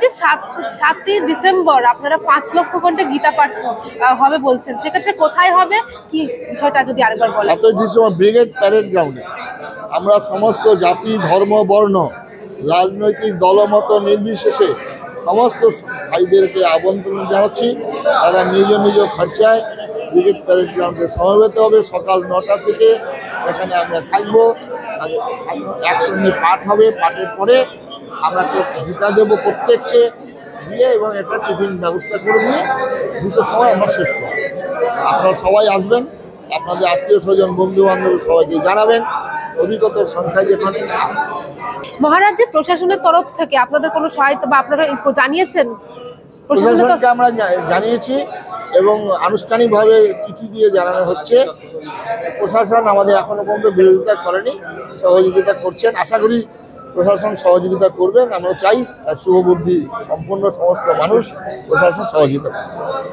যে 7ই ডিসেম্বর আপনারা 5 লক্ষ কণ্ঠে গীতা পাঠ হবে বলছেন, সেক্ষেত্রে কোথায় হবে, কি বিষয়টা যদি আরেকবার বলেন। 7ই ডিসেম্বর ব্রিগেড প্যারেড গ্রাউন্ডে আমরা সমস্ত জাতি, ধর্ম, বর্ণ, রাজনৈতিক দলমত নির্বিশেষে সমস্ত ভাইদেরকে আমন্ত্রণ জানাচ্ছি। তারা নিজ নিজ খরচায় ব্রিগেড প্যারেড গ্রাউন্ডে সমবেত হবে সকাল 9টা থেকে। এখানে আমরা থাকবো, একসঙ্গে পাঠ হবে। পাঠের পরে আমরা গীতা দেবো প্রত্যেককে দিয়ে, এবং একটা টিফিন ব্যবস্থা করে দিয়ে 2টোর সময় আমরা শেষ করব। আপনারা সবাই আসবেন, আপনাদের আত্মীয় স্বজন, বন্ধু বান্ধব সবাইকে জানাবেন, অধিকতর সংখ্যায় যেখানে আসবেন। মহারাজ, যে প্রশাসনের তরফ থেকে আপনাদের কোনো সহায়তা বা আপনারা জানিয়েছেন? প্রশাসনকে আমরা জানিয়েছি এবং আনুষ্ঠানিকভাবে চিঠি দিয়ে জানানো হচ্ছে। প্রশাসন আমাদের এখনো পর্যন্ত বিরোধিতা করেনি, সহযোগিতা করছেন। আশা করি প্রশাসন সহযোগিতা করবেন। আমরা চাই শুভবুদ্ধি সম্পন্ন সমস্ত মানুষ প্রশাসন সহযোগিতা করবে।